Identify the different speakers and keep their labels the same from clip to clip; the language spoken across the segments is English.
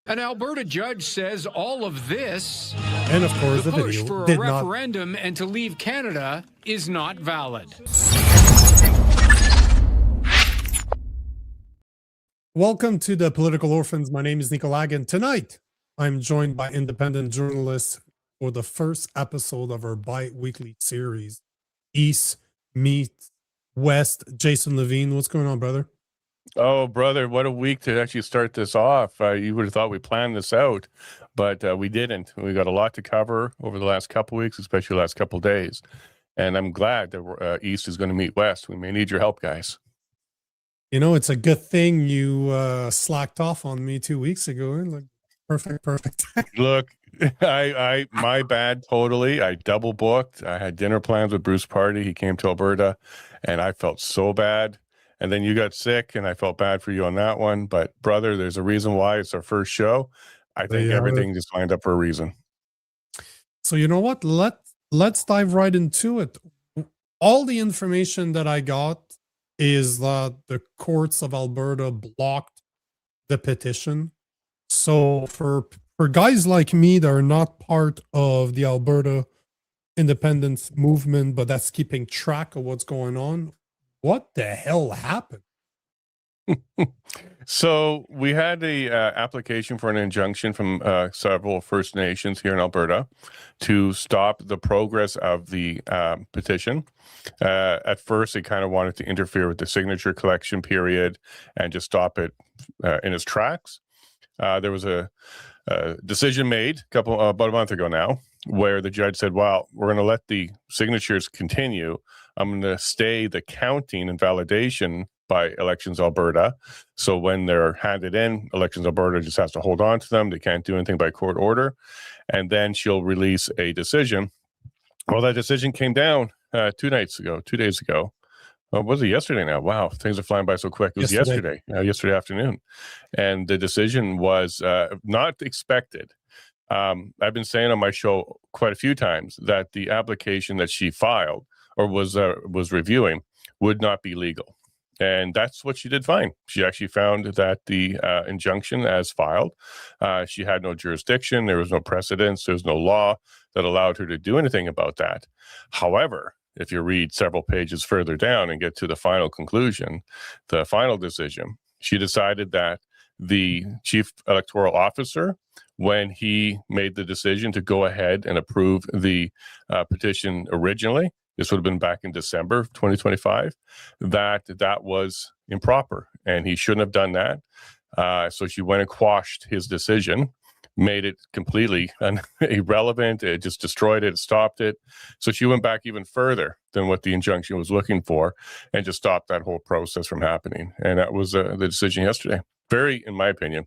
Speaker 1: An Alberta judge says all of this,
Speaker 2: and of course
Speaker 1: the
Speaker 2: the
Speaker 1: push
Speaker 2: video
Speaker 1: for a
Speaker 2: did
Speaker 1: referendum and to leave Canada, is not valid.
Speaker 2: Welcome to the Political Orphans. My name is Nico Lavigne. Tonight, I'm joined by independent journalists for the first episode of our bi-weekly series, East Meets West. Jason Lavigne, what's going on, brother?
Speaker 3: Oh, brother, what a week to actually start this off. You would have thought we planned this out, but we didn't. We got a lot to cover over the last couple weeks, especially the last couple days. And I'm glad that East is going to meet West. We may need your help, guys.
Speaker 2: You know, it's a good thing you slacked off on me 2 weeks ago. Like, perfect.
Speaker 3: Look, my bad, totally. I double booked. I had dinner plans with Bruce Party. He came to Alberta, and I felt so bad. And then you got sick, and I felt bad for you on that one. But, brother, there's a reason why it's our first show. I think everything just lined up for a reason.
Speaker 2: So you know what? Let's dive right into it. All the information that I got is that the courts of Alberta blocked the petition. So for guys like me that are not part of the Alberta independence movement, but that's keeping track of what's going on, what the hell happened?
Speaker 3: So we had a application for an injunction from several First Nations here in Alberta to stop the progress of the petition. At first, they kind of wanted to interfere with the signature collection period and just stop it in its tracks. There was a decision made about a month ago now, where the judge said, well, we're going to let the signatures continue. I'm going to stay the counting and validation by Elections Alberta. So when they're handed in, Elections Alberta just has to hold on to them. They can't do anything by court order. And then she'll release a decision. Well, that decision came down 2 days ago. Was it yesterday now? Wow, things are flying by so quick. It was yesterday afternoon. And the decision was not expected. I've been saying on my show quite a few times that the application that she filed or was reviewing would not be legal. And that's what she did fine. She actually found that the injunction as filed, she had no jurisdiction. There was no precedence. There was no law that allowed her to do anything about that. However, if you read several pages further down and get to the final conclusion, the final decision, she decided that the chief electoral officer, when he made the decision to go ahead and approve the petition originally, this would have been back in December of 2025, that was improper, and he shouldn't have done that. So she went and quashed his decision, made it completely irrelevant. It just destroyed it, stopped it. So she went back even further than what the injunction was looking for and just stopped that whole process from happening. And that was the decision yesterday. Very, in my opinion,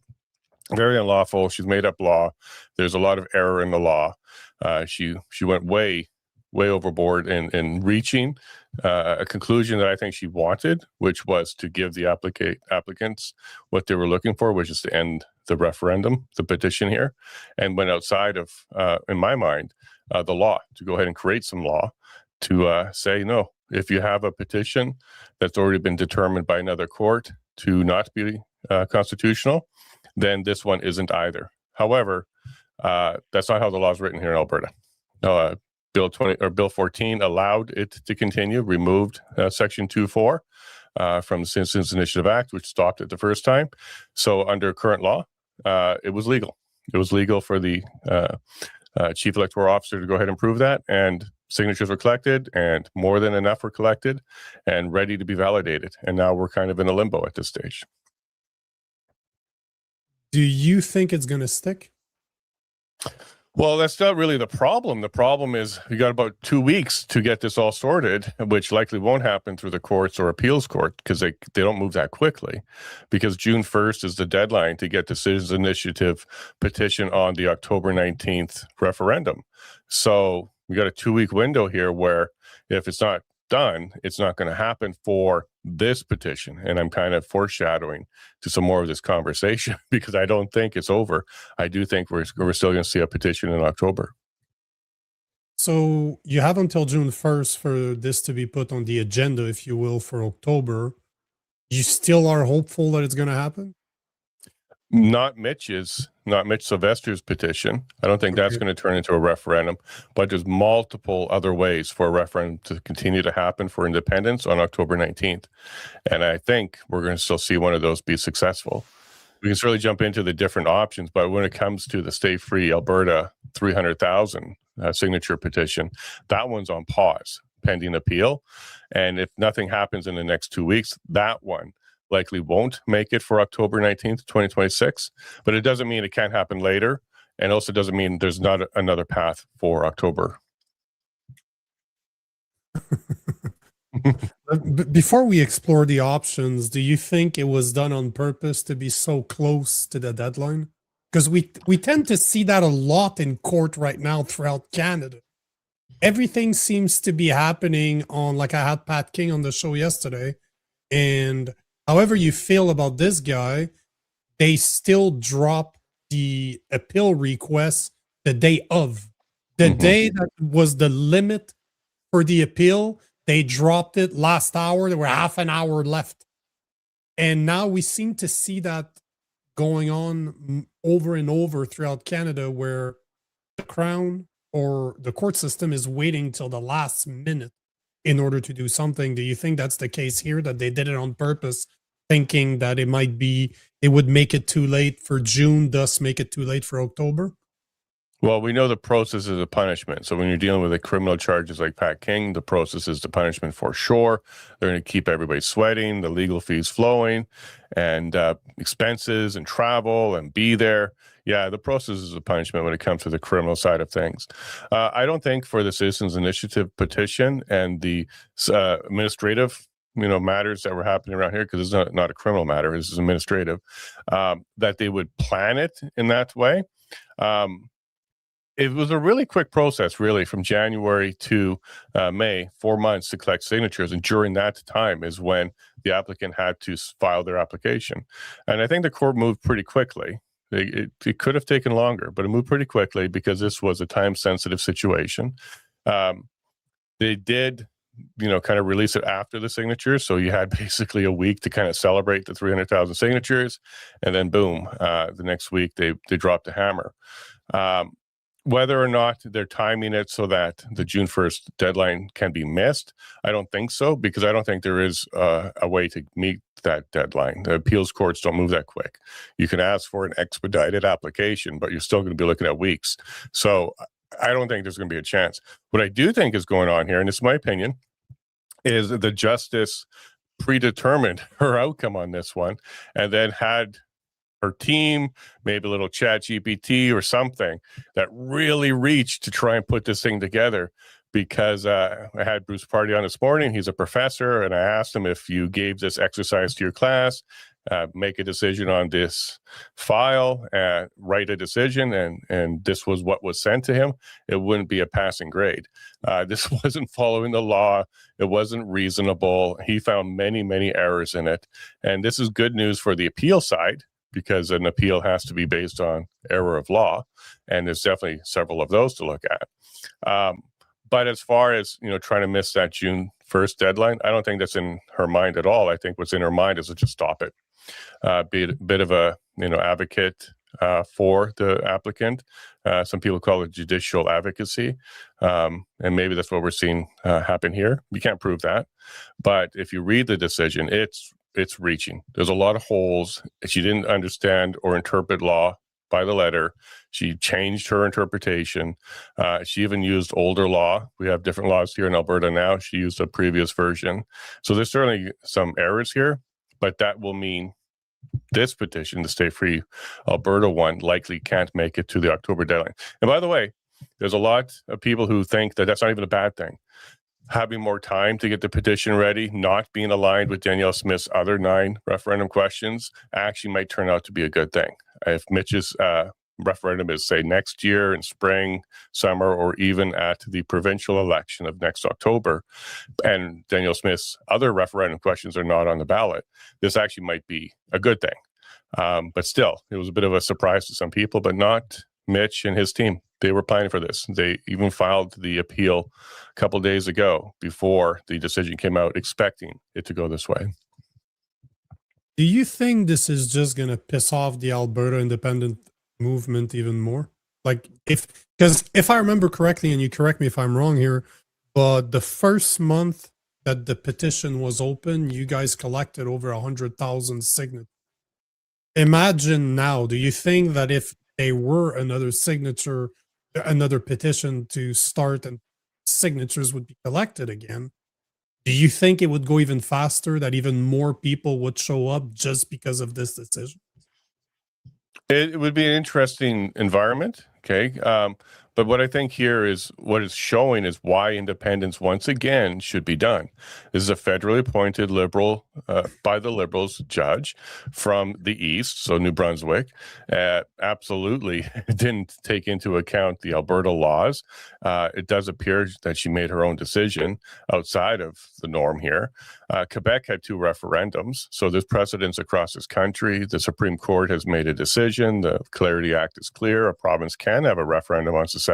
Speaker 3: very unlawful. She's made up law. There's a lot of error in the law. She went way overboard in reaching a conclusion that I think she wanted, which was to give the applicants what they were looking for, which is to end the referendum, the petition here, and went outside of, in my mind, the law, to go ahead and create some law to say, no, if you have a petition that's already been determined by another court to not be constitutional, then this one isn't either. However, that's not how the law is written here in Alberta. Bill 14 allowed it to continue, removed Section 2.4 from the Citizens Initiative Act, which stopped it the first time. So under current law, it was legal. It was legal for the chief electoral officer to go ahead and prove that, and signatures were collected, and more than enough were collected and ready to be validated. And now we're kind of in a limbo at this stage.
Speaker 2: Do you think it's going to stick?
Speaker 3: Well, that's not really the problem. The problem is you got about 2 weeks to get this all sorted, which likely won't happen through the courts or appeals court because they don't move that quickly, because June 1st is the deadline to get the Citizens Initiative petition on the October 19th referendum. So we got a 2-week window here where if it's not done, it's not going to happen for this petition. And I'm kind of foreshadowing to some more of this conversation because I don't think it's over. I do think we're still going to see a petition in October.
Speaker 2: So you have until June 1st for this to be put on the agenda, if you will, for October. You still are hopeful that it's going to happen?
Speaker 3: Not Mitch's not Mitch Sylvester's petition. I don't think that's
Speaker 2: Okay.
Speaker 3: going to turn into a referendum, but there's multiple other ways for a referendum to continue to happen for independence on October 19th. And I think we're going to still see one of those be successful. We can certainly jump into the different options, but when it comes to the Stay Free Alberta 300,000 signature petition, that one's on pause pending appeal. And if nothing happens in the next 2 weeks, that one likely won't make it for October 19th, 2026. But it doesn't mean it can't happen later. And also doesn't mean there's not another path for October.
Speaker 2: Before we explore the options, do you think it was done on purpose to be so close to the deadline? Because we tend to see that a lot in court right now throughout Canada. Everything seems to be happening on, like I had Pat King on the show yesterday, and however you feel about this guy, they still drop the appeal request the day of. The day that was the limit for the appeal, they dropped it last hour. There were half an hour left. And now we seem to see that going on over and over throughout Canada, where the Crown or the court system is waiting till the last minute in order to do something. Do you think that's the case here, that they did it on purpose, thinking that it would make it too late for June, thus make it too late for October?
Speaker 3: Well, we know the process is a punishment. So when you're dealing with the criminal charges like Pat King, the process is the punishment for sure. They're going to keep everybody sweating, the legal fees flowing, and expenses and travel and be there. Yeah, the process is a punishment when it comes to the criminal side of things. I don't think for the Citizens Initiative petition and the administrative matters that were happening around here, because it's not a criminal matter, this is administrative, that they would plan it in that way. It was a really quick process, really, from January to May, 4 months to collect signatures. And during that time is when the applicant had to file their application. And I think the court moved pretty quickly. It could have taken longer, but it moved pretty quickly because this was a time-sensitive situation. They did, kind of release it after the signatures. So you had basically a week to kind of celebrate the 300,000 signatures. And then boom, the next week they dropped the hammer. Whether or not they're timing it so that the June 1st deadline can be missed, I don't think so, because I don't think there is a way to meet that deadline. The appeals courts don't move that quick. You can ask for an expedited application, but you're still going to be looking at weeks. So I don't think there's going to be a chance. What I do think is going on here, and this is my opinion, is the justice predetermined her outcome on this one and then had her team, maybe a little chat GPT or something that really reached to try and put this thing together. Because I had Bruce Party on this morning. He's a professor, and I asked him, if you gave this exercise to your class, make a decision on this file, write a decision, and this was what was sent to him, it wouldn't be a passing grade. This wasn't following the law. It wasn't reasonable. He found many, many errors in it. And this is good news for the appeal side, because an appeal has to be based on error of law, and there's definitely several of those to look at. But as far as trying to miss that June 1st deadline, I don't think that's in her mind at all. I think what's in her mind is to just stop it. Be a bit of a advocate for the applicant. Some people call it judicial advocacy, and maybe that's what we're seeing happen here. We can't prove that, but if you read the decision, it's reaching. There's a lot of holes. She didn't understand or interpret law by the letter. She changed her interpretation. She even used older law. We have different laws here in Alberta now. She used a previous version. So there's certainly some errors here, but that will mean this petition, the Stay Free Alberta one, likely can't make it to the October deadline. And by the way, there's a lot of people who think that that's not even a bad thing. Having more time to get the petition ready, not being aligned with Danielle Smith's other 9 referendum questions, actually might turn out to be a good thing. If Mitch's referendum is, say, next year in spring, summer, or even at the provincial election of next October, and Danielle Smith's other referendum questions are not on the ballot, this actually might be a good thing. But still, it was a bit of a surprise to some people, but not Mitch and his team. They were planning for this. They even filed the appeal a couple of days ago before the decision came out, expecting it to go this way.
Speaker 2: Do you think this is just going to piss off the Alberta Independent movement even more? Like, because if I remember correctly, and you correct me if I'm wrong here, but the first month that the petition was open, you guys collected over 100,000 signatures. Imagine now, do you think that if they were another petition to start and signatures would be collected again, do you think it would go even faster, that even more people would show up just because of this decision?
Speaker 3: It would be an interesting environment. Okay. But what I think here is what it's showing is why independence once again should be done. This is a federally appointed liberal, by the Liberals judge from the East, so New Brunswick, absolutely didn't take into account the Alberta laws. It does appear that she made her own decision outside of the norm here. Quebec had 2 referendums, so there's precedents across this country. The Supreme Court has made a decision. The Clarity Act is clear. A province can have a referendum on secession.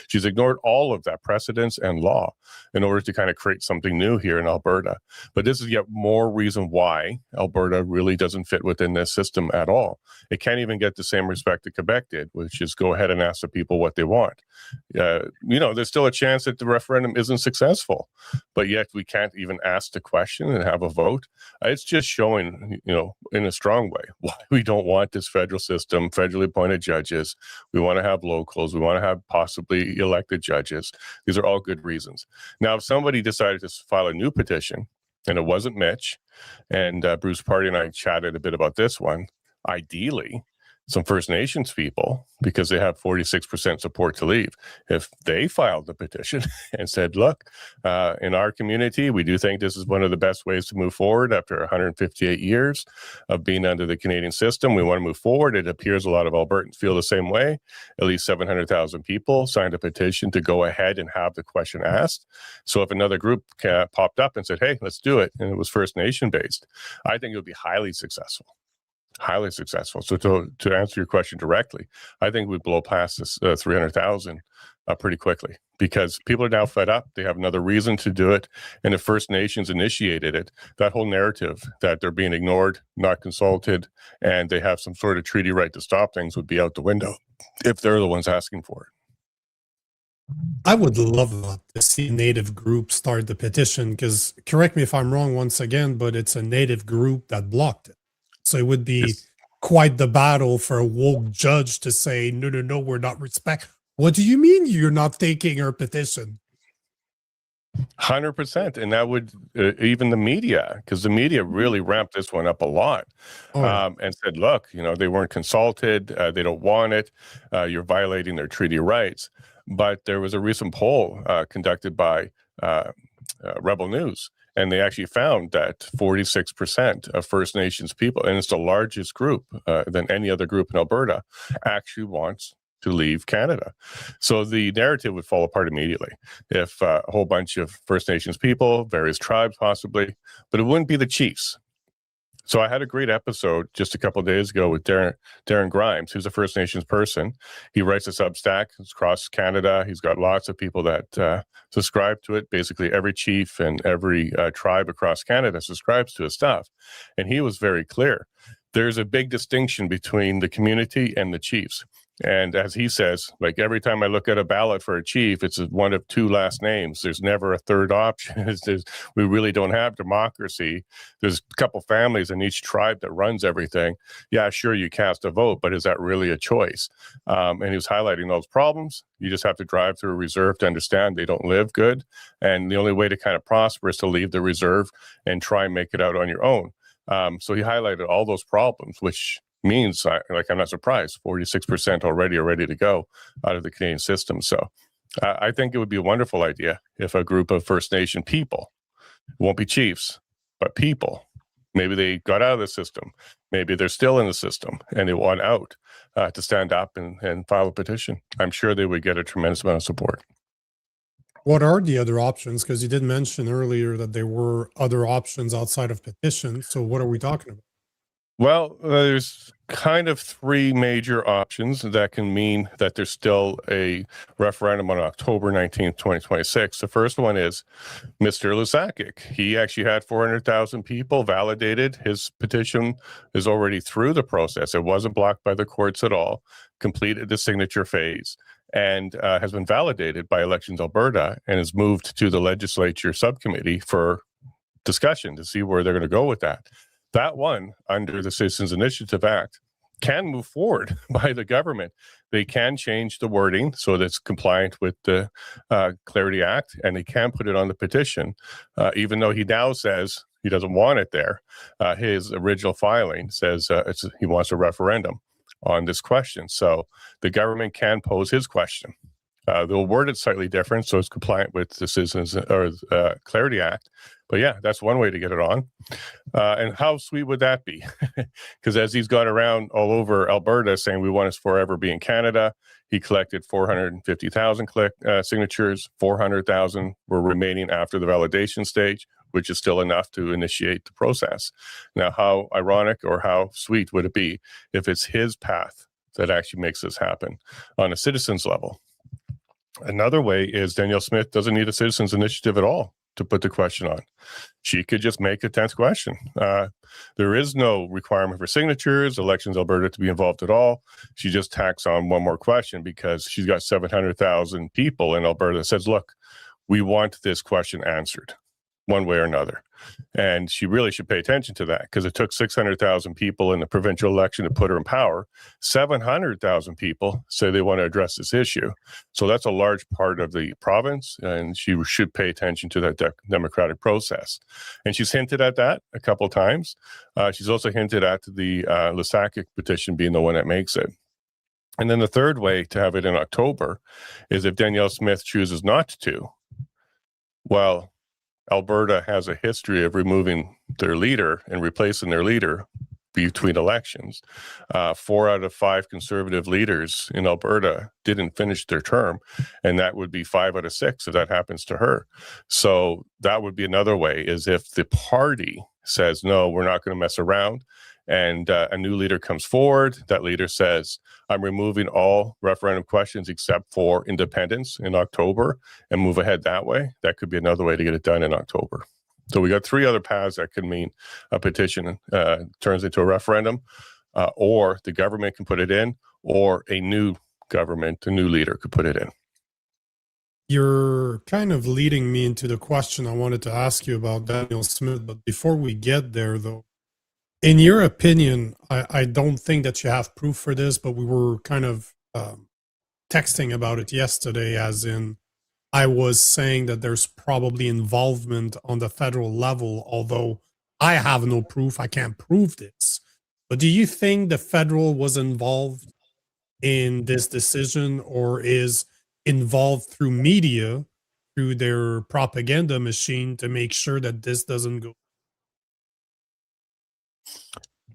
Speaker 3: She's ignored all of that precedence and law in order to kind of create something new here in Alberta. But this is yet more reason why Alberta really doesn't fit within this system at all. It can't even get the same respect that Quebec did, which is go ahead and ask the people what they want. There's still a chance that the referendum isn't successful, but yet we can't even ask the question and have a vote. It's just showing, in a strong way, why we don't want this federal system, federally appointed judges. We want to have locals. We want to have possibly elected judges. These are all good reasons. Now, if somebody decided to file a new petition, and it wasn't Mitch, and Bruce Party and I chatted a bit about this one, ideally, some First Nations people, because they have 46% support to leave, if they filed the petition and said, look, in our community, we do think this is one of the best ways to move forward after 158 years of being under the Canadian system. We want to move forward. It appears a lot of Albertans feel the same way. At least 700,000 people signed a petition to go ahead and have the question asked. So if another group popped up and said, hey, let's do it, and it was First Nation based, I think it would be highly successful. Highly successful. So to answer your question directly, I think we blow past this 300,000 pretty quickly, because people are now fed up. They have another reason to do it. And if First Nations initiated it, that whole narrative that they're being ignored, not consulted, and they have some sort of treaty right to stop things would be out the window if they're the ones asking for it.
Speaker 2: I would love to see a Native group start the petition, because correct me if I'm wrong once again, but it's a Native group that blocked it. So it would be quite the battle for a woke judge to say, no, we're not respect. What do you mean you're not taking our petition?
Speaker 3: 100%. And that would, even the media, because the media really ramped this one up a lot, and said, look, they weren't consulted. They don't want it. You're violating their treaty rights. But there was a recent poll conducted by Rebel News, and they actually found that 46% of First Nations people, and it's the largest group than any other group in Alberta, actually wants to leave Canada. So the narrative would fall apart immediately if a whole bunch of First Nations people, various tribes possibly, but it wouldn't be the chiefs. So I had a great episode just a couple of days ago with Darren Grimes, who's a First Nations person. He writes a Substack across Canada. He's got lots of people that subscribe to it. Basically, every chief and every tribe across Canada subscribes to his stuff. And he was very clear. There's a big distinction between the community and the chiefs. And as he says, like every time I look at a ballot for a chief, it's one of 2 last names. There's never a third option. We really don't have democracy. There's a couple families in each tribe that runs everything. Yeah, sure, you cast a vote, but is that really a choice? And he was highlighting those problems. You just have to drive through a reserve to understand they don't live good. And the only way to kind of prosper is to leave the reserve and try and make it out on your own. So he highlighted all those problems, which means, I'm not surprised, 46% already are ready to go out of the Canadian system. So I think it would be a wonderful idea if a group of First Nation people, it won't be chiefs, but people, maybe they got out of the system, maybe they're still in the system and they want out, to stand up and file a petition. I'm sure they would get a tremendous amount of support.
Speaker 2: What are the other options? Because you did mention earlier that there were other options outside of petition. So what are we talking about?
Speaker 3: Well, there's kind of three major options that can mean that there's still a referendum on October 19th, 2026. The first one is Mr. Lavigne. He actually had 400,000 people validated. His petition is already through the process. It wasn't blocked by the courts at all, completed the signature phase, and has been validated by Elections Alberta and is moved to the legislature subcommittee for discussion to see where they're going to go with that. That one, under the Citizens Initiative Act, can move forward by the government. They can change the wording so that it's compliant with the Clarity Act, and they can put it on the petition, even though he now says he doesn't want it there. His original filing says he wants a referendum on this question. So the government can pose his question. They'll word it slightly different, so it's compliant with the Citizens or Clarity Act. But yeah, that's one way to get it on. And how sweet would that be? Because as he's gone around all over Alberta saying we want us forever be in Canada, he collected 450,000 signatures. 400,000 were remaining after the validation stage, which is still enough to initiate the process. Now, how ironic or how sweet would it be if it's his path that actually makes this happen on a citizen's level? Another way is Danielle Smith doesn't need a citizens initiative at all to put the question on. She could just make a 10th question. There is no requirement for signatures, Elections Alberta to be involved at all. She just tacks on one more question because she's got 700,000 people in Alberta that says, look, we want this question answered one way or another. And she really should pay attention to that because it took 600,000 people in the provincial election to put her in power. 700,000 people say they want to address this issue. So that's a large part of the province, and she should pay attention to that democratic process. And she's hinted at that a couple of times. She's also hinted at the Lavigne petition being the one that makes it. And then the third way to have it in October is if Danielle Smith chooses not to. Well, Alberta has a history of removing their leader and replacing their leader between elections. 4 out of 5 conservative leaders in Alberta didn't finish their term, and that would be 5 out of 6 if that happens to her. So that would be another way, is if the party says, no, we're not going to mess around, and a new leader comes forward, that leader says, I'm removing all referendum questions except for independence in October and move ahead that way. That could be another way to get it done in October. So we got 3 other paths that could mean a petition turns into a referendum, or the government can put it in, or a new government, a new leader could put it in.
Speaker 2: You're kind of leading me into the question I wanted to ask you about Danielle Smith, but before we get there, though, in your opinion, I don't think that you have proof for this, but we were kind of texting about it yesterday, as in I was saying that there's probably involvement on the federal level, although I have no proof. I can't prove this. But do you think the federal was involved in this decision, or is involved through media, through their propaganda machine, to make sure that this doesn't go?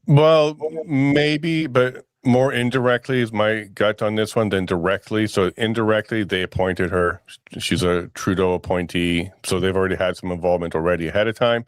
Speaker 3: Well, maybe, but more indirectly is my gut on this one than directly. So indirectly, they appointed her. She's a Trudeau appointee. So they've already had some involvement already ahead of time.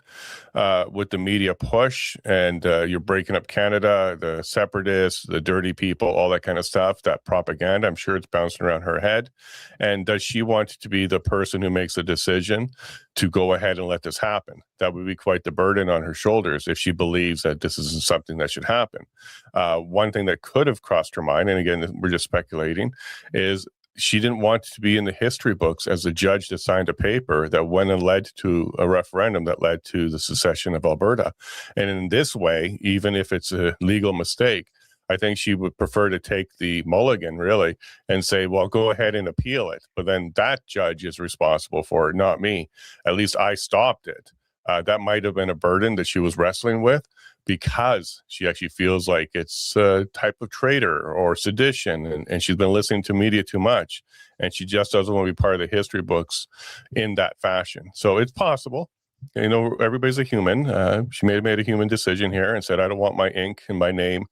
Speaker 3: With the media push and you're breaking up Canada, the separatists, the dirty people, all that kind of stuff, that propaganda, I'm sure it's bouncing around her head. And does she want to be the person who makes a decision to go ahead and let this happen? That would be quite the burden on her shoulders if she believes that this isn't something that should happen. One thing that could have crossed her mind, and again, we're just speculating, is she didn't want to be in the history books as a judge that signed a paper that went and led to a referendum that led to the secession of Alberta. And in this way, even if it's a legal mistake, I think she would prefer to take the mulligan, really, and say, well, go ahead and appeal it. But then that judge is responsible for it, not me. At least I stopped it. That might have been a burden that she was wrestling with, because she actually feels like it's a type of traitor or sedition, and she's been listening to media too much, and she just doesn't want to be part of the history books in that fashion. So it's possible. You know, everybody's a human. She may have made a human decision here and said, I don't want my ink and my name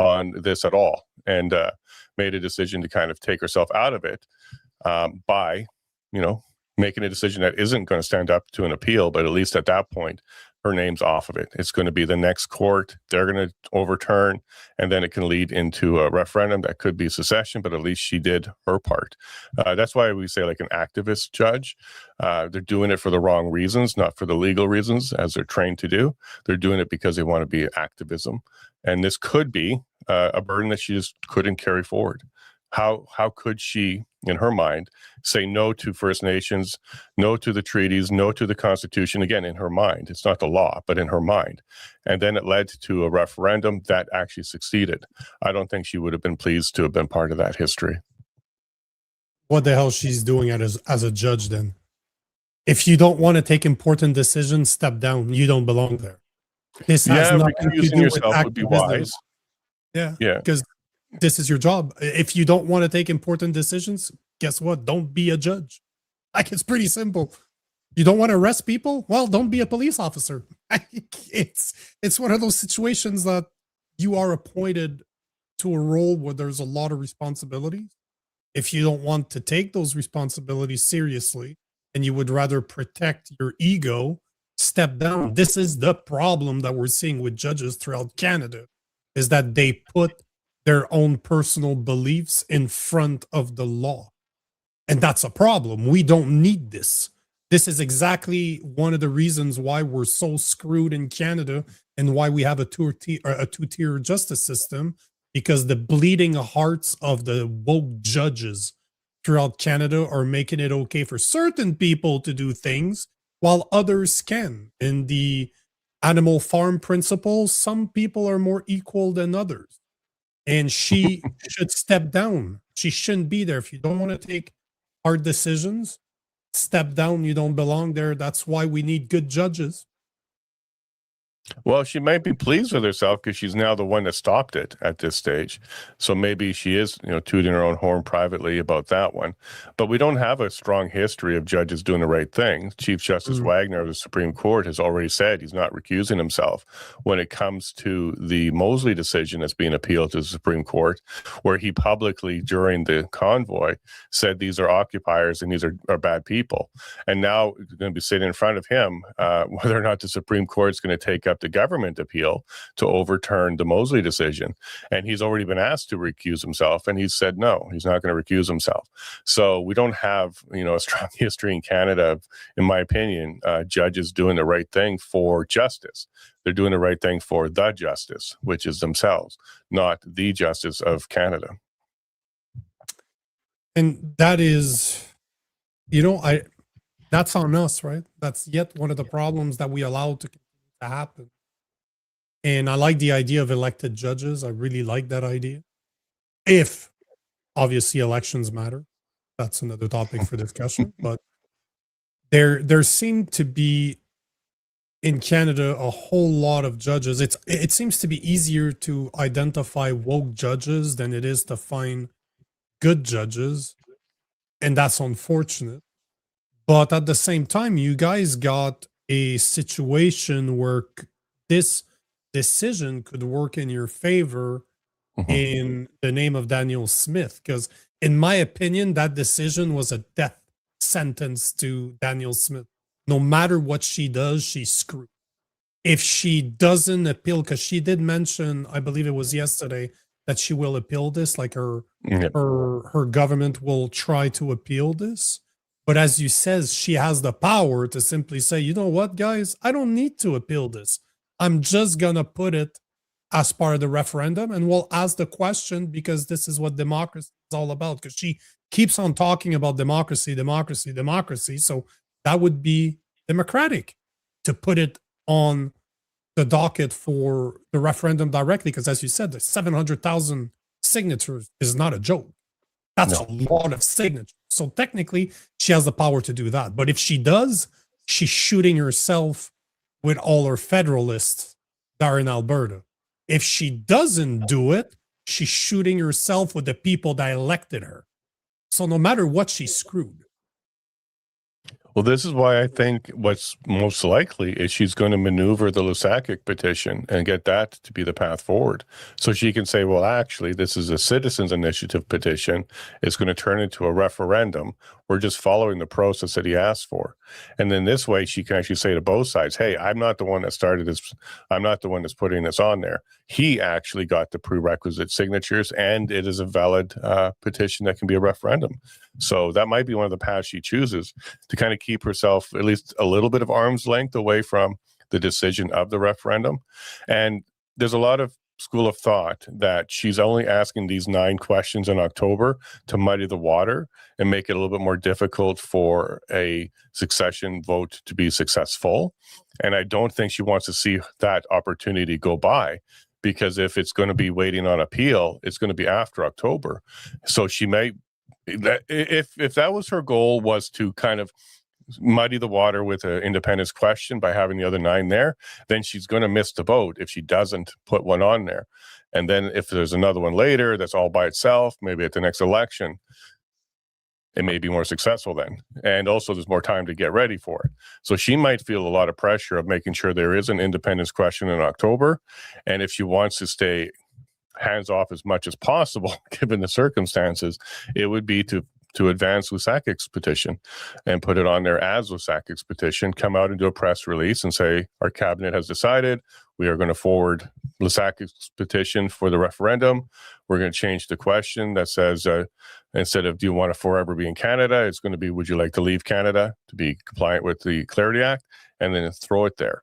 Speaker 3: on this at all, and made a decision to kind of take herself out of it by, you know, making a decision that isn't going to stand up to an appeal, but at least at that point her name's off of it. It's going to be the next court. They're going to overturn, and then it can lead into a referendum that could be secession, but at least she did her part. That's why we say like an activist judge. They're doing it for the wrong reasons, not for the legal reasons as they're trained to do. They're doing it because they want to be activism. And this could be a burden that she just couldn't carry forward. How could she, in her mind, say no to First Nations, no to the treaties, no to the Constitution? Again, in her mind. It's not the law, but in her mind. And then it led to a referendum that actually succeeded. I don't think she would have been pleased to have been part of that history.
Speaker 2: What the hell she's doing as a judge then? If you don't want to take important decisions, step down. You don't belong there. This has nothing to do with
Speaker 3: yourself would be
Speaker 2: activism.
Speaker 3: wise.
Speaker 2: Yeah.
Speaker 3: Yeah.
Speaker 2: Because this is your job. If you don't want to take important decisions, guess what? Don't be a judge. Like, it's pretty simple. You don't want to arrest people? Well, don't be a police officer. It's one of those situations that you are appointed to a role where there's a lot of responsibilities. If you don't want to take those responsibilities seriously and you would rather protect your ego, step down. This is the problem that we're seeing with judges throughout Canada, is that they put their own personal beliefs in front of the law. And that's a problem. We don't need this. This is exactly one of the reasons why we're so screwed in Canada and why we have a two-tier justice system, because the bleeding hearts of the woke judges throughout Canada are making it okay for certain people to do things while others can. In the animal farm principle, some people are more equal than others. And she should step down. She shouldn't be there. If you don't want to take hard decisions, step down. You don't belong there. That's why we need good judges.
Speaker 3: Well, she might be pleased with herself because she's now the one that stopped it at this stage. So maybe she is, tooting her own horn privately about that one. But we don't have a strong history of judges doing the right thing. Chief Justice Wagner of the Supreme Court has already said he's not recusing himself when it comes to the Mosley decision that's being appealed to the Supreme Court, where he publicly, during the convoy, said these are occupiers and these are bad people. And now it's going to be sitting in front of him whether or not the Supreme Court is going to take up the government appeal to overturn the Mosley decision. And he's already been asked to recuse himself, and he said no, he's not going to recuse himself. So we don't have, a strong history in Canada of, in my opinion, judges doing the right thing for justice. They're doing the right thing for the justice, which is themselves, not the justice of Canada.
Speaker 2: And that is, that's on us, right? That's yet one of the problems that we allow to happen. And I like the idea of elected judges. I really like that idea. If obviously elections matter, that's another topic for discussion. But there seem to be in Canada a whole lot of judges. It seems to be easier to identify woke judges than it is to find good judges, and that's unfortunate. But at the same time, you guys got a situation where this decision could work in your favor in the name of Danielle Smith, because in my opinion, that decision was a death sentence to Danielle Smith. No matter what she does, she's screwed. If she doesn't appeal, because she did mention, I believe it was yesterday, that she will appeal this, like her government will try to appeal this. But as you says, she has the power to simply say, you know what, guys, I don't need to appeal this. I'm just going to put it as part of the referendum, and we'll ask the question, because this is what democracy is all about. Because she keeps on talking about democracy, democracy, democracy. So that would be democratic to put it on the docket for the referendum directly. Because as you said, the 700,000 signatures is not a joke. That's a lot of signatures. So technically, she has the power to do that. But if she does, she's shooting herself with all her federalists that are in Alberta. If she doesn't do it, she's shooting herself with the people that elected her. So no matter what, she's screwed.
Speaker 3: Well, this is why I think what's most likely is she's going to maneuver the Lusakik petition and get that to be the path forward. So she can say, well, actually, this is a citizens initiative petition. It's going to turn into a referendum. We're just following the process that he asked for. And then this way, she can actually say to both sides, hey, I'm not the one that started this. I'm not the one that's putting this on there. He actually got the prerequisite signatures, and it is a valid petition that can be a referendum. So that might be one of the paths she chooses to kind of keep herself at least a little bit of arm's length away from the decision of the referendum. And there's a lot of school of thought that she's only asking these 9 questions in October to muddy the water and make it a little bit more difficult for a succession vote to be successful. And I don't think she wants to see that opportunity go by, because if it's going to be waiting on appeal, it's going to be after October. So she may, if that was her goal, was to kind of muddy the water with an independence question by having the other 9 there, then she's going to miss the boat if she doesn't put one on there. And then if there's another one later that's all by itself, maybe at the next election, it may be more successful then. And also there's more time to get ready for it. So she might feel a lot of pressure of making sure there is an independence question in October. And if she wants to stay hands off as much as possible, given the circumstances, it would be to advance Lusakik's petition and put it on there as Lusakik's petition, come out and do a press release and say, our cabinet has decided we are going to forward Lusakik's petition for the referendum. We're going to change the question that says, instead of do you want to forever be in Canada, it's going to be, would you like to leave Canada to be compliant with the Clarity Act? And then throw it there.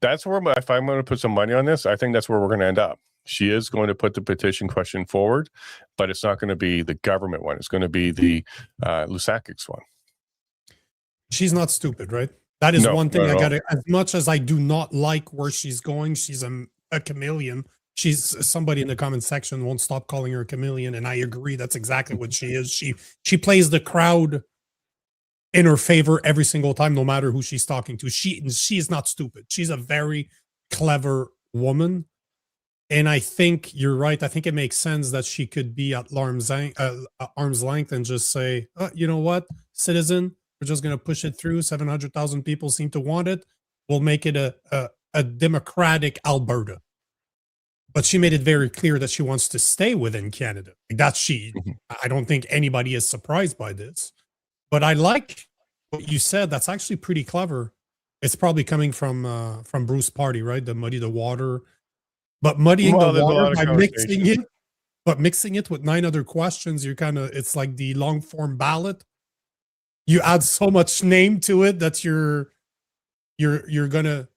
Speaker 3: That's where, if I'm going to put some money on this, I think that's where we're going to end up. She is going to put the petition question forward, but it's not going to be the government one. It's going to be the Lusakik's one.
Speaker 2: She's not stupid, right? That is one thing I got to, as much as I do not like where she's going, she's a chameleon. She's, somebody in the comment section won't stop calling her a chameleon, and I agree. That's exactly what she is. She plays the crowd in her favor every single time, no matter who she's talking to. She is not stupid. She's a very clever woman. And I think you're right. I think it makes sense that she could be at arm's length and just say, you know what, citizen, we're just going to push it through. 700,000 people seem to want it. We'll make it a democratic Alberta. But she made it very clear that she wants to stay within Canada. That's she. I don't think anybody is surprised by this. But I like what you said. That's actually pretty clever. It's probably coming from Bruce Party, right? The muddy the water. But muddying the water by mixing it with 9 other questions, you're kind of, it's like the long form ballot. You add so much name to it that you're gonna,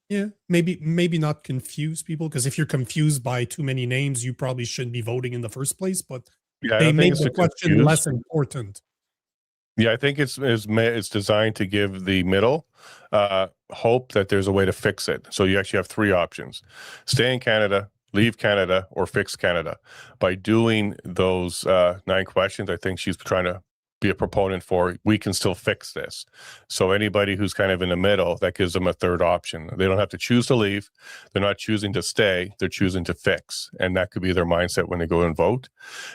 Speaker 2: maybe not confuse people, because if you're confused by too many names, you probably shouldn't be voting in the first place. But they make the question less important.
Speaker 3: Yeah, I think it's designed to give the middle hope that there's a way to fix it. So you actually have 3 options: stay in Canada, leave Canada, or fix Canada. By doing those 9 questions, I think she's trying to be a proponent for, we can still fix this. So anybody who's kind of in the middle, that gives them a 3rd option. They don't have to choose to leave. They're not choosing to stay. They're choosing to fix. And that could be their mindset when they go and vote.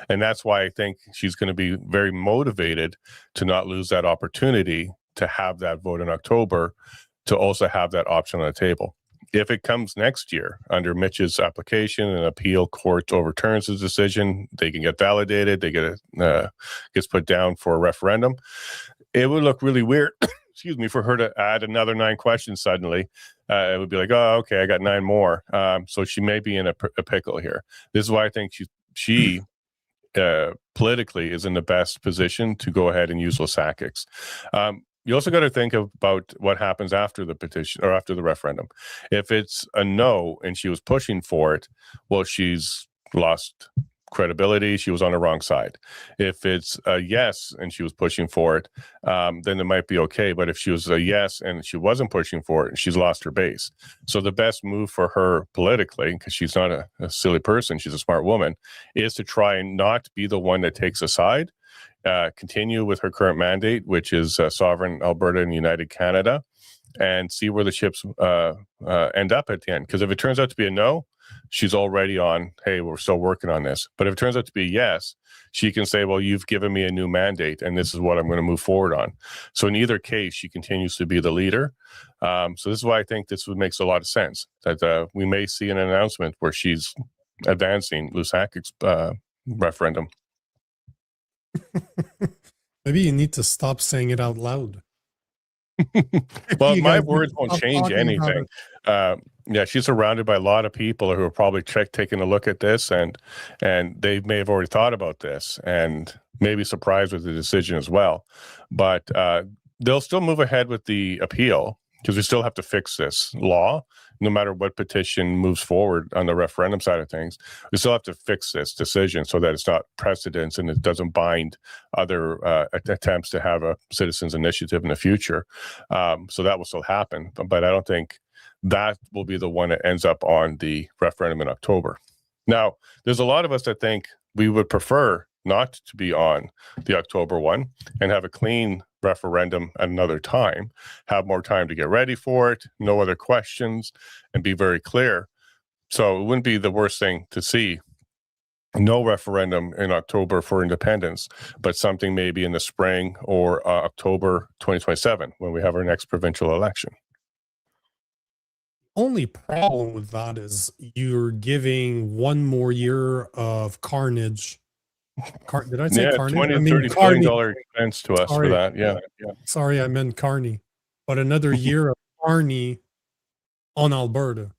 Speaker 3: And that's why I think she's going to be very motivated to not lose that opportunity to have that vote in October, to also have that option on the table. If it comes next year under Mitch's application and appeal court overturns his decision, they can get validated. They gets put down for a referendum. It would look really weird, excuse me, for her to add another 9 questions suddenly. It would be like, oh, okay, I got 9 more. So she may be in a pickle here. This is why I think she politically is in the best position to go ahead and use Lusakik's. You also got to think about what happens after the petition or after the referendum. If it's a no and she was pushing for it, well, she's lost credibility. She was on the wrong side. If it's a yes and she was pushing for it, then it might be okay. But if she was a yes and she wasn't pushing for it, she's lost her base. So the best move for her politically, because she's not a silly person, she's a smart woman, is to try and not be the one that takes a side. Continue with her current mandate, which is sovereign Alberta and United Canada, and see where the chips end up at the end. Because if it turns out to be a no, she's already on, hey, we're still working on this. But if it turns out to be yes, she can say, well, you've given me a new mandate and this is what I'm going to move forward on. So in either case, she continues to be the leader. So this is why I think this makes a lot of sense, that we may see an announcement where she's advancing Lusakic's referendum.
Speaker 2: Maybe you need to stop saying it out loud.
Speaker 3: Well,
Speaker 2: You
Speaker 3: my
Speaker 2: guys need
Speaker 3: words
Speaker 2: to
Speaker 3: won't
Speaker 2: stop
Speaker 3: change
Speaker 2: talking about
Speaker 3: anything.
Speaker 2: it.
Speaker 3: Yeah, she's surrounded by a lot of people who are probably taking a look at this, and they may have already thought about this and maybe surprised with the decision as well. But they'll still move ahead with the appeal because we still have to fix this law. No matter what petition moves forward on the referendum side of things, we still have to fix this decision so that it's not precedence and it doesn't bind other attempts to have a citizens initiative in the future. So that will still happen, but I don't think that will be the one that ends up on the referendum in October. Now, there's a lot of us that think we would prefer not to be on the October one and have a clean referendum at another time, have more time to get ready for it, no other questions, and be very clear. So it wouldn't be the worst thing to see no referendum in October for independence, but something maybe in the spring or October 2027 when we have our next provincial election.
Speaker 2: Only problem with that is you're giving one more year of carnage. Did I say
Speaker 3: Yeah,
Speaker 2: carnage?
Speaker 3: $20
Speaker 2: I
Speaker 3: to
Speaker 2: mean
Speaker 3: $30
Speaker 2: carney.
Speaker 3: billion expense to us
Speaker 2: Sorry.
Speaker 3: for that. Yeah.
Speaker 2: Sorry, I meant carney. But another year of carney on Alberta.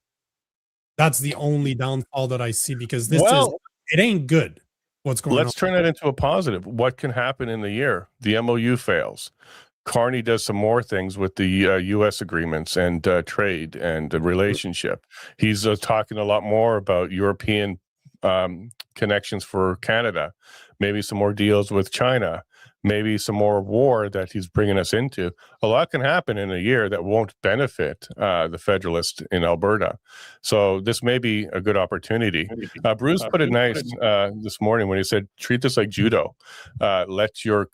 Speaker 2: That's the only downfall that I see, because it ain't good what's going on.
Speaker 3: Let's turn that into a positive. What can happen in the year? The MOU fails. Carney does some more things with the U.S. agreements and trade and the relationship. He's talking a lot more about European connections for Canada, maybe some more deals with China, maybe some more war that he's bringing us into. A lot can happen in a year that won't benefit the Federalists in Alberta. So this may be a good opportunity. Bruce put it nice this morning when he said, treat this like judo. Let your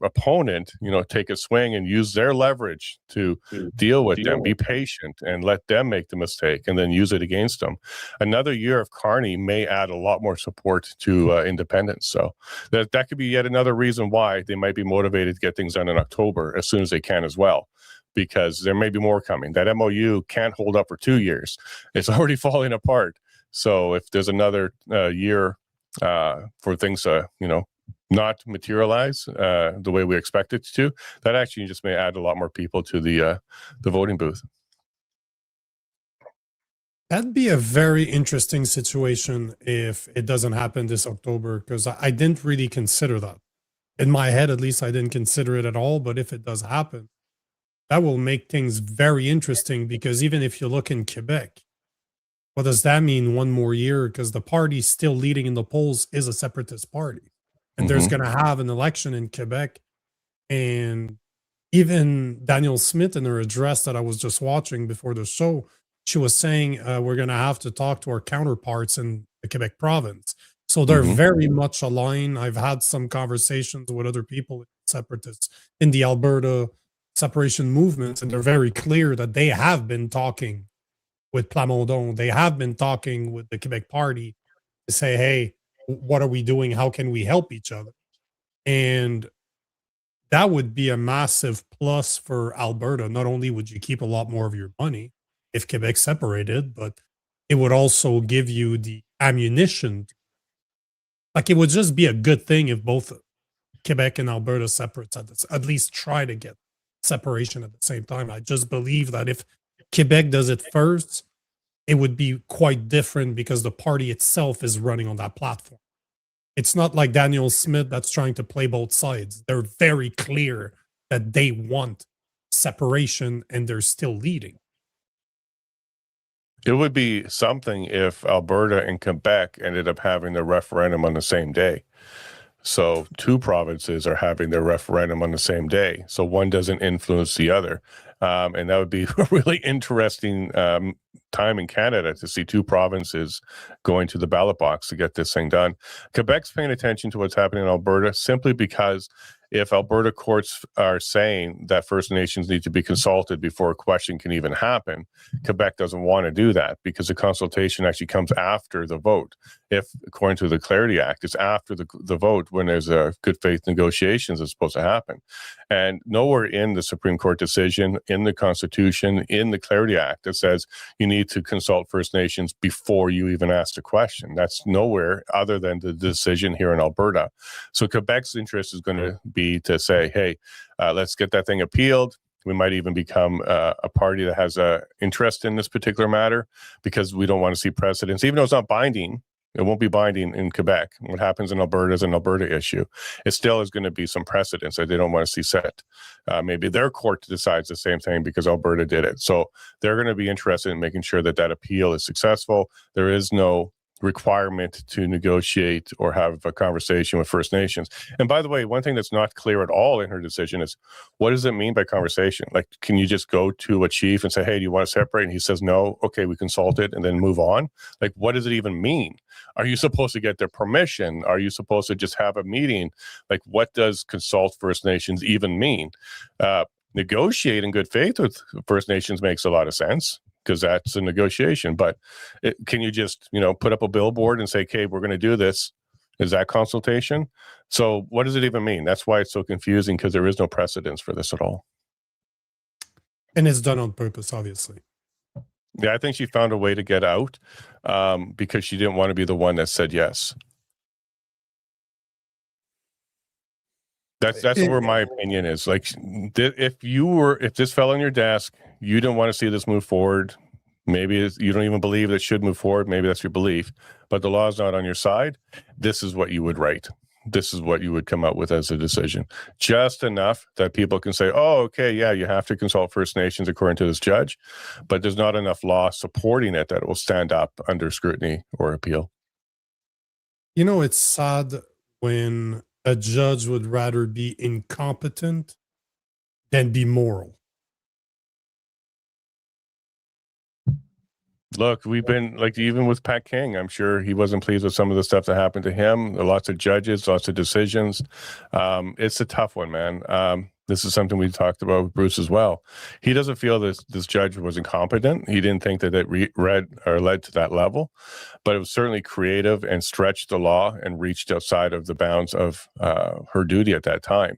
Speaker 3: opponent, take a swing and use their leverage to deal with them. Be patient and let them make the mistake and then use it against them. Another year of Carney may add a lot more support to independence. So that could be yet another reason why they might be motivated to get things done in October as soon as they can as well, because there may be more coming. That MOU can't hold up for 2 years. It's already falling apart. So if there's another year for things to, not materialize the way we expect it to, that actually just may add a lot more people to the voting booth.
Speaker 2: That'd be a very interesting situation if it doesn't happen this October, because I didn't really consider that. In my head, at least, I didn't consider it at all. But if it does happen, that will make things very interesting, because even if you look in Quebec, what does that mean, one more year? Because the party still leading in the polls is a separatist party. And there's going to have an election in Quebec. And even Danielle Smith, in her address that I was just watching before the show, she was saying we're going to have to talk to our counterparts in the Quebec province. So they're very much aligned. I've had some conversations with other people, separatists in the Alberta separation movement, and they're very clear that they have been talking with Plamondon. They have been talking with the Quebec Party to say, hey, what are we doing? How can we help each other? And that would be a massive plus for Alberta. Not only would you keep a lot more of your money if Quebec separated, but it would also give you the ammunition. Like, it would just be a good thing if both Quebec and Alberta separates, at least try to get separation at the same time. I just believe that if Quebec does it first, it would be quite different, because the party itself is running on that platform. It's not like Danielle Smith that's trying to play both sides. They're very clear that they want separation, and they're still leading.
Speaker 3: It would be something if Alberta and Quebec ended up having their referendum on the same day. So 2 provinces are having their referendum on the same day. So one doesn't influence the other. And that would be a really interesting time in Canada to see 2 provinces going to the ballot box to get this thing done. Quebec's paying attention to what's happening in Alberta simply because if Alberta courts are saying that First Nations need to be consulted before a question can even happen, Quebec doesn't want to do that because the consultation actually comes after the vote. If, according to the Clarity Act, it's after the vote when there's a good faith negotiations that's supposed to happen. And nowhere in the Supreme Court decision, in the Constitution, in the Clarity Act, that says you need to consult First Nations before you even ask the question. That's nowhere other than the decision here in Alberta. So Quebec's interest is going to be to say, hey, let's get that thing appealed. We might even become a party that has an interest in this particular matter because we don't want to see precedents, even though it's not binding. It won't be binding in Quebec. What happens in Alberta is an Alberta issue. It still is going to be some precedents that they don't want to see set. Maybe their court decides the same thing because Alberta did it. So they're going to be interested in making sure that that appeal is successful. There is no requirement to negotiate or have a conversation with First Nations. And by the way, one thing that's not clear at all in her decision is, what does it mean by conversation? Like, can you just go to a chief and say, hey, do you want to separate? And he says, no. Okay, we consulted, and then move on. Like, what does it even mean? Are you supposed to get their permission? Are you supposed to just have a meeting? Like, what does consult First Nations even mean? Negotiate in good faith with First Nations makes a lot of sense, because that's a negotiation. But can you just, put up a billboard and say, okay, we're going to do this? Is that consultation? So what does it even mean? That's why it's so confusing, because there is no precedence for this at all.
Speaker 2: And it's done on purpose, obviously.
Speaker 3: Yeah, I think she found a way to get out because she didn't want to be the one that said yes. That's where my opinion is. Like, if this fell on your desk, you didn't want to see this move forward. Maybe you don't even believe it should move forward. Maybe that's your belief, but the law is not on your side. This is what you would write. This is what you would come out with as a decision. Just enough that people can say, oh, okay, yeah, you have to consult First Nations according to this judge, but there's not enough law supporting it that it will stand up under scrutiny or appeal.
Speaker 2: It's sad when a judge would rather be incompetent than be moral.
Speaker 3: Look, we've been even with Pat King, I'm sure he wasn't pleased with some of the stuff that happened to him. There are lots of judges, lots of decisions. It's a tough one, man. This is something we talked about with Bruce as well. He doesn't feel this judge was incompetent. He didn't think that it led to that level, but it was certainly creative and stretched the law and reached outside of the bounds of her duty at that time.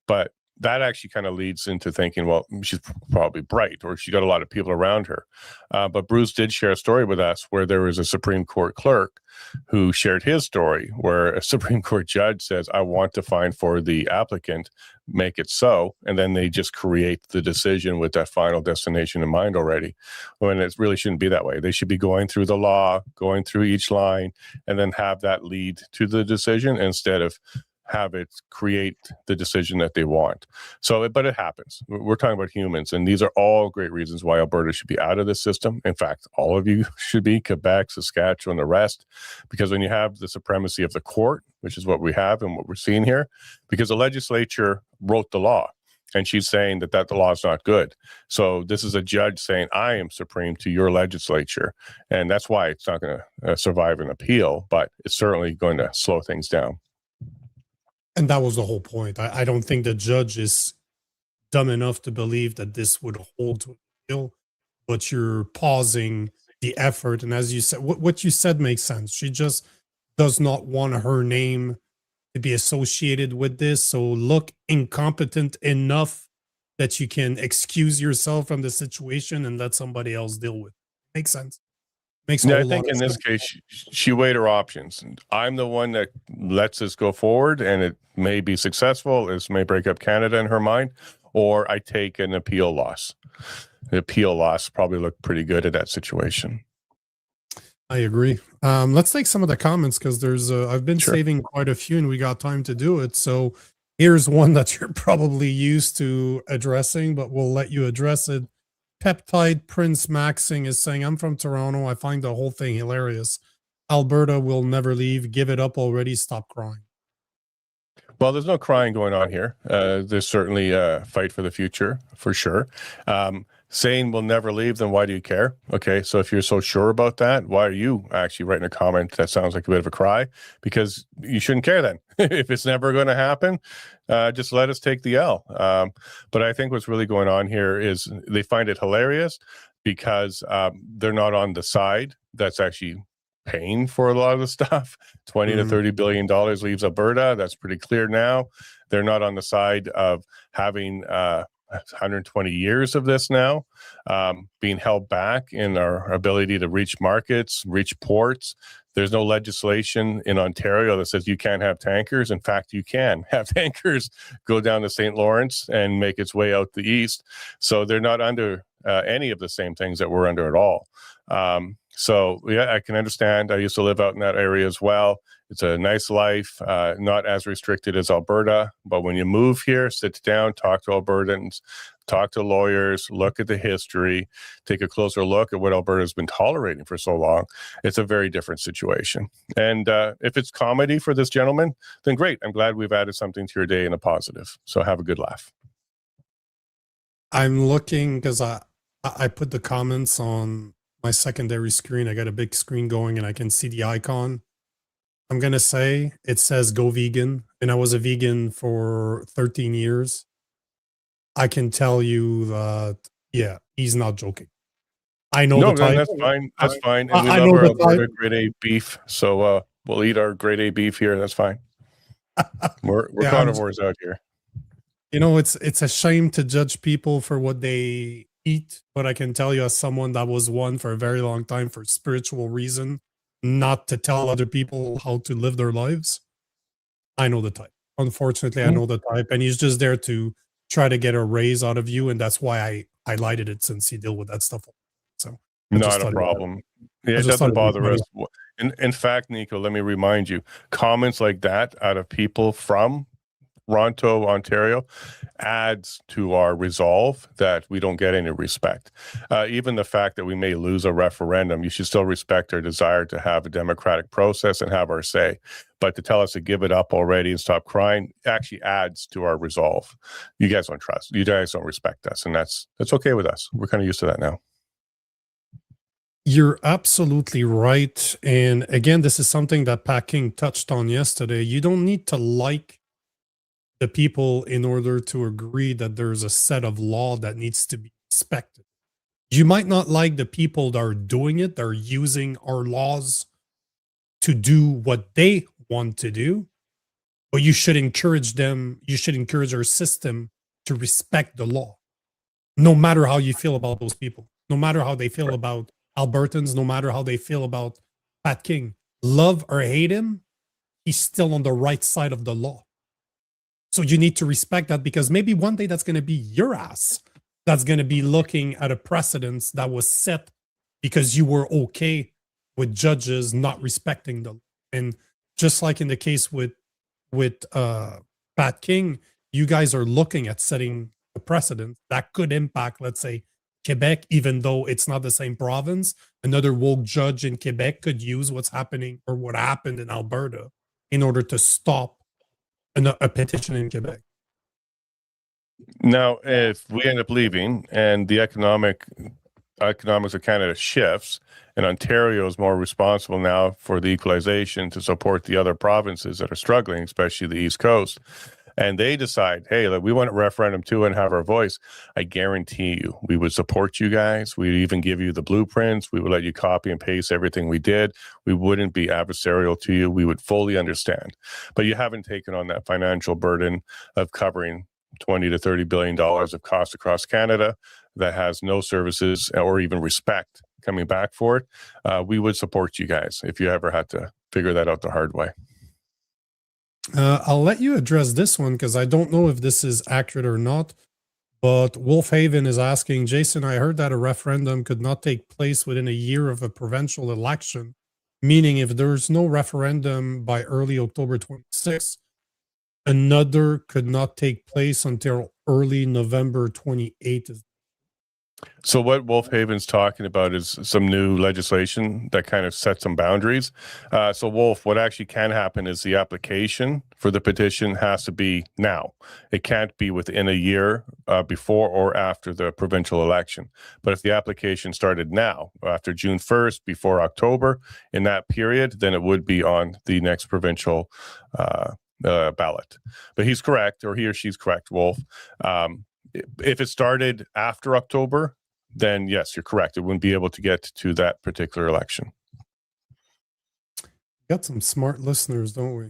Speaker 3: But that actually kind of leads into thinking, well, she's probably bright, or she got a lot of people around her. But Bruce did share a story with us where there was a Supreme Court clerk who shared his story, where a Supreme Court judge says, I want to find for the applicant, make it so. And then they just create the decision with that final destination in mind already, when it really shouldn't be that way. They should be going through the law, going through each line, and then have that lead to the decision instead of have it create the decision that they want. But it happens. We're talking about humans, and these are all great reasons why Alberta should be out of this system. In fact, all of you should be, Quebec, Saskatchewan, the rest, because when you have the supremacy of the court, which is what we have and what we're seeing here, because the legislature wrote the law, and she's saying that the law is not good. So this is a judge saying, I am supreme to your legislature. And that's why it's not going to survive an appeal, but it's certainly going to slow things down.
Speaker 2: And that was the whole point. I don't think the judge is dumb enough to believe that this would hold to appeal, but you're pausing the effort. And as you said, what you said makes sense. She just does not want her name to be associated with this. So look incompetent enough that you can excuse yourself from the situation and let somebody else deal with it. Makes sense.
Speaker 3: Yeah, I think in this case, she weighed her options. I'm the one that lets this go forward, and it may be successful. This may break up Canada in her mind, or I take an appeal loss. The appeal loss probably looked pretty good at that situation.
Speaker 2: I agree. Let's take some of the comments, because there's I've been saving quite a few, and we got time to do it. So here's one that you're probably used to addressing, but we'll let you address it. Peptide Prince Maxing is saying, I'm from Toronto. I find the whole thing hilarious. Alberta will never leave. Give it up already. Stop crying.
Speaker 3: Well, there's no crying going on here. There's certainly a fight for the future, for sure. saying we'll never leave, then why do you care? Okay, so if you're so sure about that, why are you actually writing a comment that sounds like a bit of a cry? Because you shouldn't care then. If it's never going to happen, just let us take the L. But I think what's really going on here is they find it hilarious because they're not on the side that's actually paying for a lot of the stuff. 20 to 30 billion dollars leaves Alberta. That's pretty clear now. They're not on the side of having 120 years of this now, being held back in our ability to reach markets, reach ports. There's no legislation in Ontario that says you can't have tankers. In fact, you can have tankers go down to St. Lawrence and make its way out the east. So they're not under any of the same things that we're under at all. So yeah, I can understand. I used to live out in that area as well. It's a nice life, not as restricted as Alberta. But when you move here, sit down, talk to Albertans, talk to lawyers, look at the history, take a closer look at what Alberta's been tolerating for so long. It's a very different situation. And if it's comedy for this gentleman, then great. I'm glad we've added something to your day in a positive. So have a good laugh.
Speaker 2: I'm looking because I put the comments on my secondary screen. I got a big screen going and I can see the icon. I'm going to say it says go vegan. And I was a vegan for 13 years. I can tell you that, yeah, he's not joking. I know the type.
Speaker 3: That's fine. That's fine. And we
Speaker 2: I
Speaker 3: love
Speaker 2: know
Speaker 3: our
Speaker 2: the
Speaker 3: Alberta
Speaker 2: type.
Speaker 3: grade A beef. So we'll eat our grade A beef here. That's fine. We're
Speaker 2: Yeah,
Speaker 3: carnivores out here.
Speaker 2: You know, it's a shame to judge people for what they eat, but I can tell you as someone that was one for a very long time for spiritual reason, not to tell other people how to live their lives. I know the type. Unfortunately, I know the type, and he's just there to try to get a raise out of you, and that's why I highlighted it since he deal with that stuff. So
Speaker 3: not a problem. Yeah, it doesn't bother us. In fact, Nico, let me remind you, comments like that out of people from Toronto, Ontario, adds to our resolve that we don't get any respect. Even the fact that we may lose a referendum, you should still respect our desire to have a democratic process and have our say. But to tell us to give it up already and stop crying actually adds to our resolve. You guys don't trust. You guys don't respect us, and that's okay with us. We're kind of used to that now.
Speaker 2: You're absolutely right. And again, this is something that Pat King touched on yesterday. You don't need to like the people in order to agree that there's a set of law that needs to be respected. You might not like the people that are doing it, that are using our laws to do what they want to do, but you should encourage them, you should encourage our system to respect the law, no matter how you feel about those people, no matter how they feel about Albertans, no matter how they feel about Pat King. Love or hate him, he's still on the right side of the law. So you need to respect that, because maybe one day that's going to be your ass that's going to be looking at a precedence that was set because you were okay with judges not respecting them. And just like in the case with Pat King, you guys are looking at setting a precedent that could impact, let's say, Quebec, even though it's not the same province. Another woke judge in Quebec could use what's happening or what happened in Alberta in order to stop a petition in Quebec.
Speaker 3: Now, if we end up leaving and the economics of Canada shifts and Ontario is more responsible now for the equalization to support the other provinces that are struggling, especially the East Coast, and they decide, hey, we want a referendum too and have our voice, I guarantee you, we would support you guys. We'd even give you the blueprints. We would let you copy and paste everything we did. We wouldn't be adversarial to you. We would fully understand. But you haven't taken on that financial burden of covering 20 to 30 billion dollars of cost across Canada that has no services or even respect coming back for it. We would support you guys if you ever had to figure that out the hard way.
Speaker 2: I'll let you address this one because I don't know if this is accurate or not. But Wolfhaven is asking, Jason, I heard that a referendum could not take place within a year of a provincial election, meaning if there's no referendum by early October 26th, another could not take place until early November 28th.
Speaker 3: So what Wolfhaven's talking about is some new legislation that kind of sets some boundaries. So Wolf, what actually can happen is the application for the petition has to be now. It can't be within a year before or after the provincial election. But if the application started now, after June 1st, before October, in that period, then it would be on the next provincial ballot. But he's correct, or he or she's correct, Wolf. If it started after October, then yes, you're correct. It wouldn't be able to get to that particular election.
Speaker 2: Got some smart listeners, don't we?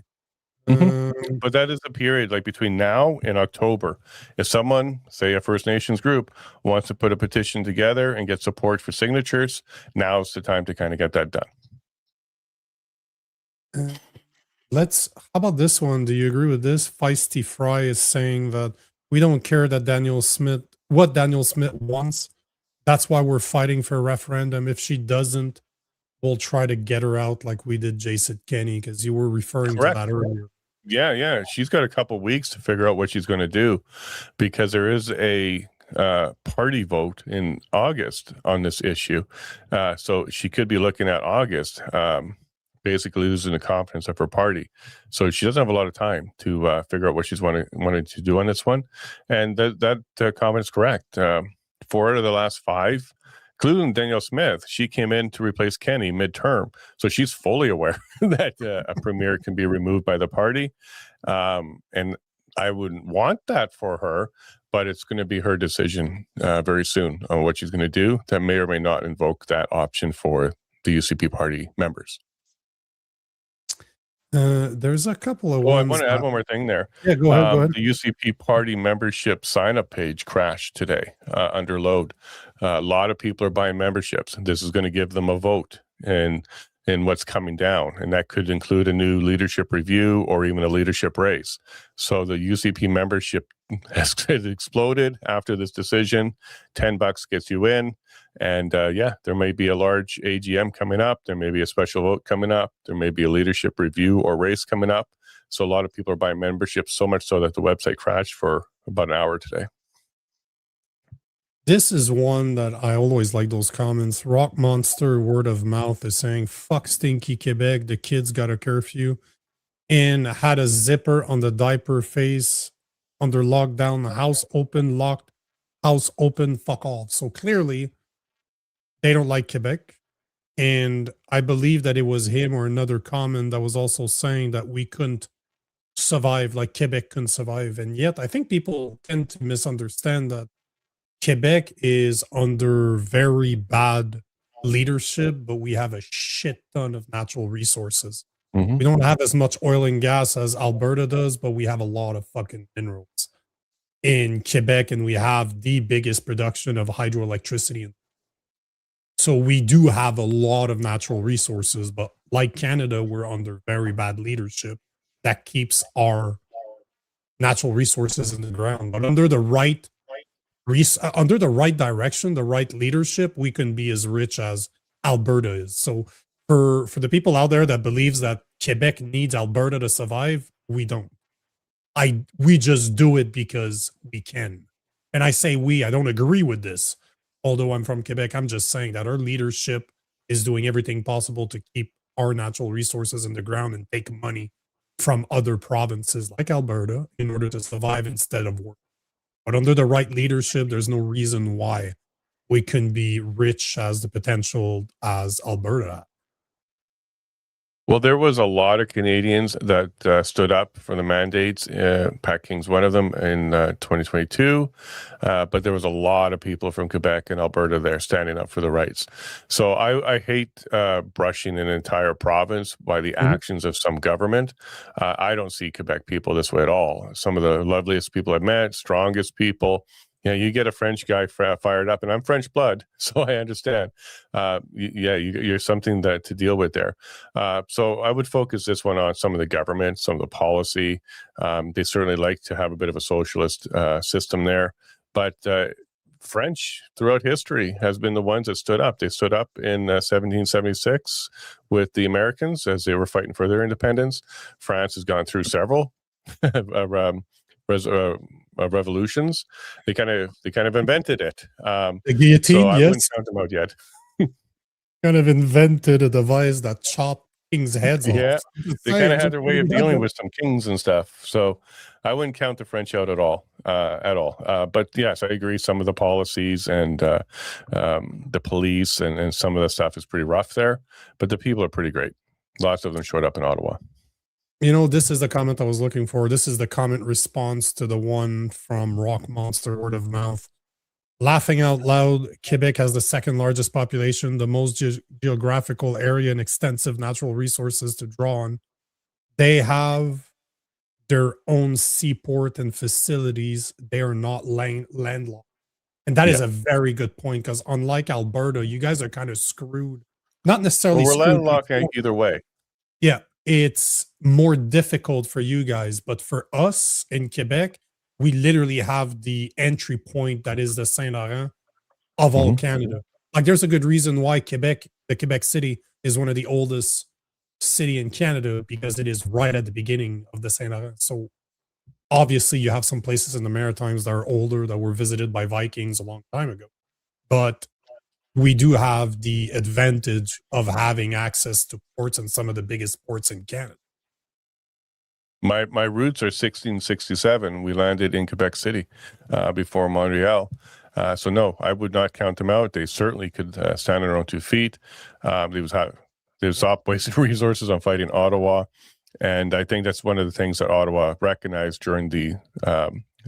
Speaker 3: But that is the period, like between now and October. If someone, say a First Nations group, wants to put a petition together and get support for signatures, now's the time to kind of get that done.
Speaker 2: How about this one? Do you agree with this? Feisty Fry is saying that we don't care that what Daniel Smith wants. That's why we're fighting for a referendum. If she doesn't, we'll try to get her out like we did Jason Kenney, because you were referring to that earlier.
Speaker 3: Yeah. She's got a couple weeks to figure out what she's going to do, because there is a party vote in August on this issue. So she could be looking at August, basically losing the confidence of her party. So she doesn't have a lot of time to figure out what she's wanted to do on this one. And that comment is correct. 4 out of the last 5, including Danielle Smith, she came in to replace Kenny midterm. So she's fully aware that a premier can be removed by the party. And I wouldn't want that for her, but it's going to be her decision very soon on what she's going to do. That may or may not invoke that option for the UCP party members.
Speaker 2: There's a couple of ones.
Speaker 3: I want to add one more thing there.
Speaker 2: Yeah, go ahead.
Speaker 3: The UCP party membership sign-up page crashed today under load. A lot of people are buying memberships. This is going to give them a vote in what's coming down, and that could include a new leadership review or even a leadership race. So the UCP membership has exploded after this decision. $10 gets you in. And there may be a large AGM coming up. There may be a special vote coming up. There may be a leadership review or race coming up. So a lot of people are buying memberships, so much so that the website crashed for about an hour today.
Speaker 2: This is one that I always like those comments. Rock Monster word of mouth is saying, fuck stinky Quebec. The kids got a curfew and had a zipper on the diaper face under lockdown. The house open, locked, house open, fuck off. So clearly, they don't like Quebec. And I believe that it was him or another comment that was also saying that we couldn't survive like Quebec couldn't survive. And yet I think people tend to misunderstand that Quebec is under very bad leadership, but we have a shit ton of natural resources. We don't have as much oil and gas as Alberta does, but we have a lot of fucking minerals in Quebec, and we have the biggest production of hydroelectricity. So we do have a lot of natural resources, but like Canada, we're under very bad leadership that keeps our natural resources in the ground. But under the right direction, the right leadership, we can be as rich as Alberta is. So for the people out there that believes that Quebec needs Alberta to survive, we don't. We just do it because we can. And I say we, I don't agree with this. Although I'm from Quebec, I'm just saying that our leadership is doing everything possible to keep our natural resources in the ground and take money from other provinces like Alberta in order to survive instead of work. But under the right leadership, there's no reason why we couldn't be rich as the potential as Alberta.
Speaker 3: Well, there was a lot of Canadians that stood up for the mandates. Pat King's one of them in 2022. But there was a lot of people from Quebec and Alberta there standing up for the rights. So I hate brushing an entire province by the actions of some government. I don't see Quebec people this way at all. Some of the loveliest people I've met, strongest people. You get a French guy fired up, and I'm French blood, so I understand. You're something to deal with there. So I would focus this one on some of the government, some of the policy. They certainly like to have a bit of a socialist system there. But French, throughout history, has been the ones that stood up. They stood up in 1776 with the Americans as they were fighting for their independence. France has gone through several revolutions. They kind of invented it.
Speaker 2: The guillotine,
Speaker 3: so I
Speaker 2: yes.
Speaker 3: wouldn't count them out yet.
Speaker 2: Kind of invented a device that chopped kings' heads
Speaker 3: Yeah,
Speaker 2: off.
Speaker 3: they kind of had their way of dealing with some kings and stuff. So I wouldn't count the French out at all. But yes, I agree. Some of the policies and the police and some of the stuff is pretty rough there. But the people are pretty great. Lots of them showed up in Ottawa.
Speaker 2: You know, this is the comment I was looking for. This is the comment response to the one from Rock Monster, word of mouth. Laughing out loud, Quebec has the second largest population, the most geographical area and extensive natural resources to draw on. They have their own seaport and facilities. They are not landlocked. And that is a very good point, because unlike Alberta, you guys are kind of screwed. Not necessarily
Speaker 3: Well, we're
Speaker 2: screwed.
Speaker 3: landlocked either way.
Speaker 2: Yeah, it's more difficult for you guys. But for us in Quebec, we literally have the entry point that is the Saint Laurent of all Canada. Like, there's a good reason why Quebec, the Quebec City, is one of the oldest city in Canada, because it is right at the beginning of the Saint Laurent. So obviously you have some places in the Maritimes that are older, that were visited by Vikings a long time ago. But we do have the advantage of having access to ports and some of the biggest ports in Canada.
Speaker 3: My roots are 1667. We landed in Quebec City before Montreal. So no, I would not count them out. They certainly could stand on their own 2 feet. They've stopped wasting resources on fighting Ottawa. And I think that's one of the things that Ottawa recognized during the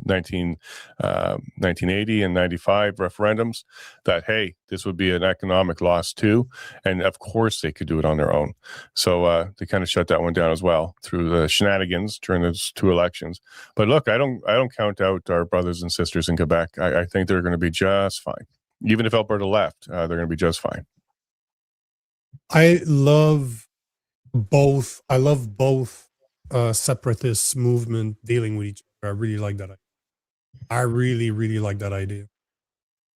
Speaker 3: 1980 and 95 referendums, that, hey, this would be an economic loss too. And of course they could do it on their own. So they kind of shut that one down as well through the shenanigans during those 2 elections. But look, I don't count out our brothers and sisters in Quebec. I think they're going to be just fine. Even if Alberta left, they're going to be just fine.
Speaker 2: I love both separatist movement dealing with each other. I really like that. I really, really like that idea.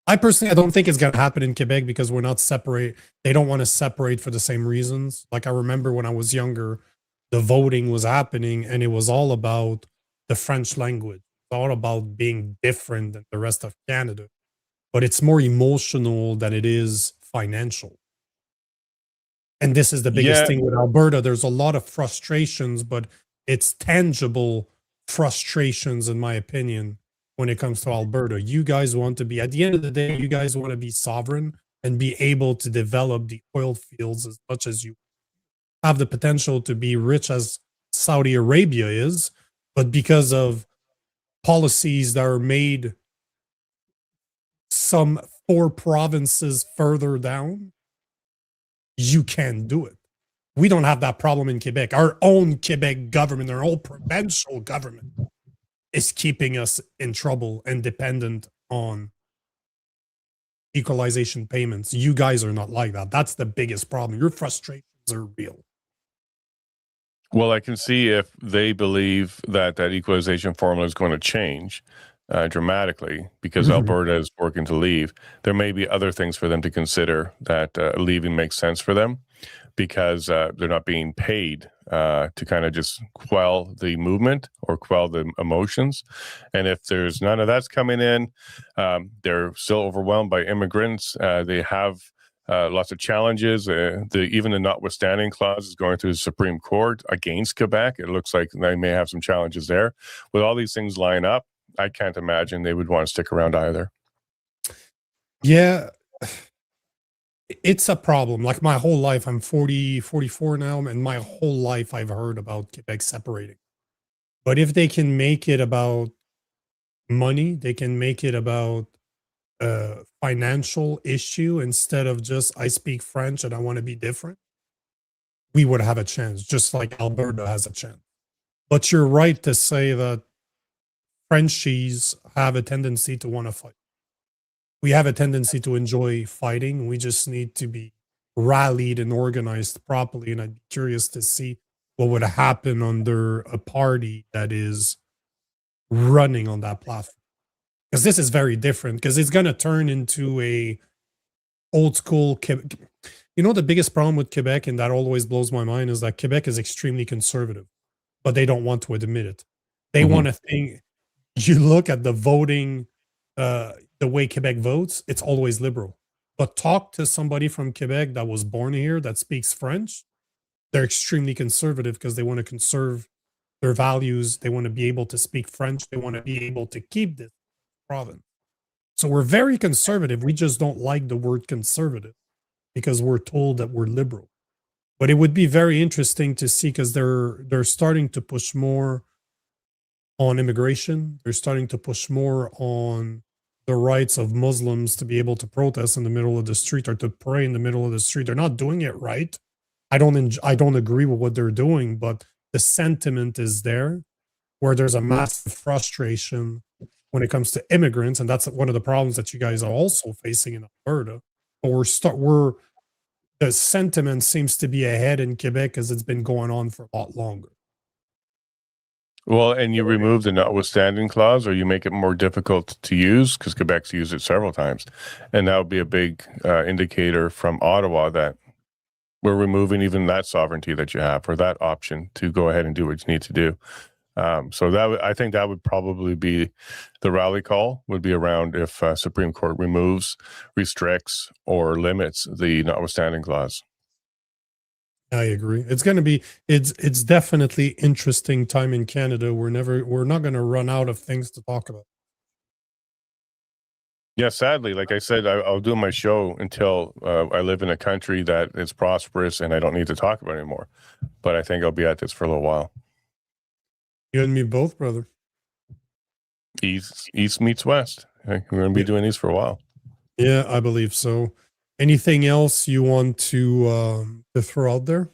Speaker 2: I personally, I don't think it's going to happen in Quebec, because we're not separate. They don't want to separate for the same reasons. Like, I remember when I was younger, the voting was happening and it was all about the French language. It's all about being different than the rest of Canada. But it's more emotional than it is financial. And this is the biggest thing with Alberta. There's a lot of frustrations, but it's tangible frustrations, in my opinion, when it comes to Alberta. You guys want to be, at the end of the day, you guys want to be sovereign and be able to develop the oil fields as much as you have the potential to be rich as Saudi Arabia is. But because of policies that are made some 4 provinces further down, you can't do it. We don't have that problem in Quebec. Our own Quebec government, our own provincial government, is keeping us in trouble and dependent on equalization payments. You guys are not like that. That's the biggest problem. Your frustrations are real.
Speaker 3: Well, I can see if they believe that equalization formula is going to change dramatically, because Alberta is working to leave. There may be other things for them to consider that leaving makes sense for them, because they're not being paid to kind of just quell the movement or quell the emotions. And if there's none of that's coming in, they're still overwhelmed by immigrants. They have lots of challenges. Even the notwithstanding clause is going through the Supreme Court against Quebec. It looks like they may have some challenges there. With all these things line up, I can't imagine they would want to stick around either.
Speaker 2: Yeah, it's a problem. Like, my whole life, I'm 44 now, and my whole life I've heard about Quebec separating. But if they can make it about money, they can make it about a financial issue instead of just, I speak French and I want to be different, we would have a chance, just like Alberta has a chance. But you're right to say that Frenchies have a tendency to want to fight. We have a tendency to enjoy fighting. We just need to be rallied and organized properly. And I'd be curious to see what would happen under a party that is running on that platform. Because this is very different, because it's going to turn into a old school. You know, the biggest problem with Quebec, and that always blows my mind, is that Quebec is extremely conservative, but they don't want to admit it. They want to think, you look at the voting, the way Quebec votes, it's always liberal. But talk to somebody from Quebec that was born here that speaks French, they're extremely conservative because they want to conserve their values. They want to be able to speak French. They want to be able to keep this province. So we're very conservative. We just don't like the word conservative because we're told that we're liberal. But it would be very interesting to see because they're starting to push more on immigration. They're starting to push more on the rights of Muslims to be able to protest in the middle of the street or to pray in the middle of the street. They're not doing it right. I don't agree with what they're doing, but the sentiment is there where there's a massive frustration when it comes to immigrants, and that's one of the problems that you guys are also facing in Alberta. But the sentiment seems to be ahead in Quebec because it's been going on for a lot longer.
Speaker 3: Well, and you remove the notwithstanding clause, or you make it more difficult to use because Quebec's used it several times, and that would be a big indicator from Ottawa that we're removing even that sovereignty that you have, or that option to go ahead and do what you need to do. So I think that would probably be the rally call, would be around if Supreme Court removes, restricts, or limits the notwithstanding clause.
Speaker 2: I agree. It's definitely interesting time in Canada. We're not going to run out of things to talk about.
Speaker 3: Yeah, sadly, like I said, I'll do my show until I live in a country that is prosperous and I don't need to talk about it anymore. But I think I'll be at this for a little while.
Speaker 2: You and me both, brother.
Speaker 3: East meets West. We're going to be doing these for a while.
Speaker 2: Yeah, I believe so. Anything else you want to throw out there?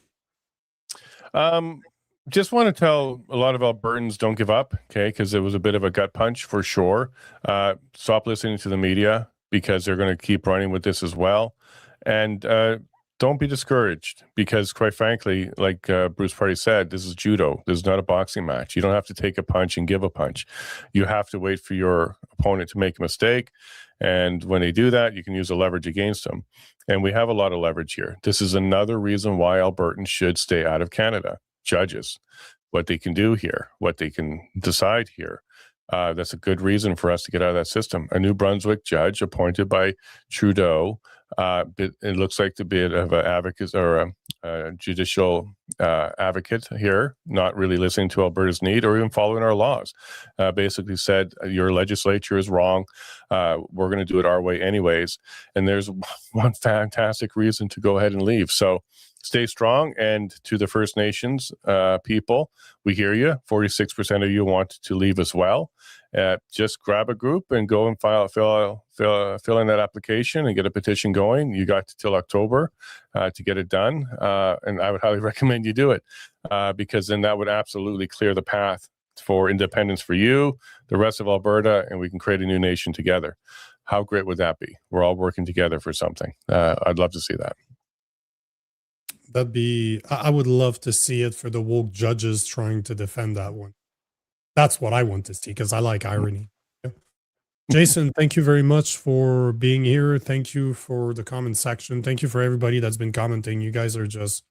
Speaker 3: Just want to tell a lot of Albertans, don't give up, okay? Because it was a bit of a gut punch for sure. Stop listening to the media because they're going to keep running with this as well. And don't be discouraged because, quite frankly, like Bruce Party said, this is judo. This is not a boxing match. You don't have to take a punch and give a punch. You have to wait for your opponent to make a mistake. And when they do that, you can use the leverage against them. And we have a lot of leverage here. This is another reason why Albertans should stay out of Canada. Judges, what they can do here, what they can decide here. That's a good reason for us to get out of that system. A New Brunswick judge appointed by Trudeau. It looks like to be of an advocate or a judicial advocate here, not really listening to Alberta's need or even following our laws. Basically said, your legislature is wrong. We're going to do it our way anyways. And there's one fantastic reason to go ahead and leave. So stay strong. And to the First Nations people, we hear you. 46% of you want to leave as well. Just grab a group and go and fill in that application and get a petition going. You got till October to get it done. And I would highly recommend you do it because then that would absolutely clear the path for independence for you, the rest of Alberta, and we can create a new nation together. How great would that be? We're all working together for something. I'd love to see that.
Speaker 2: I would love to see it for the woke judges trying to defend that one. That's what I want to see because I like irony. Yeah. Jason, thank you very much for being here. Thank you for the comment section. Thank you for everybody that's been commenting. You guys are just,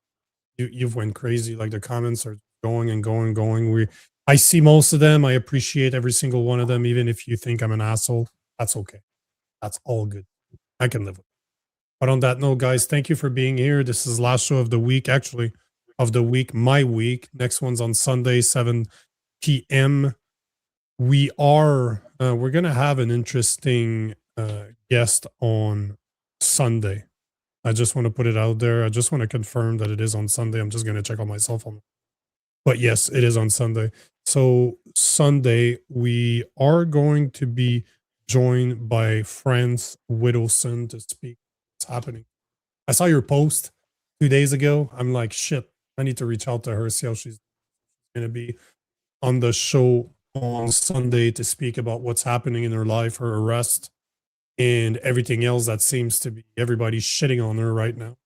Speaker 2: you've went crazy. Like the comments are going and going and going. I see most of them. I appreciate every single one of them. Even if you think I'm an asshole, that's okay. That's all good. I can live with it. But on that note, guys, thank you for being here. This is last show of the week, actually, my week. Next one's on Sunday, 7 p.m. We're going to have an interesting guest on Sunday. I just want to put it out there. I just want to confirm that it is on Sunday. I'm just going to check on my cell phone. But yes, it is on Sunday. So Sunday, we are going to be joined by France Whittleson to speak. Happening. I saw your post 2 days ago. I'm like, shit, I need to reach out to her, see how she's going to be on the show on Sunday to speak about what's happening in her life, her arrest, and everything else that seems to be everybody shitting on her right now.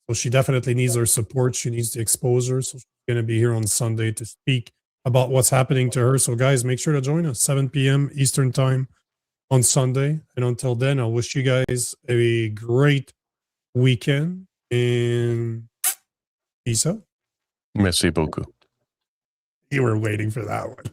Speaker 2: So she definitely needs our support. She needs the exposure. So she's going to be here on Sunday to speak about what's happening to her. So guys, make sure to join us 7 p.m. Eastern time on Sunday. And until then, I wish you guys a great weekend and peace out.
Speaker 3: Merci beaucoup.
Speaker 2: You were waiting for that one.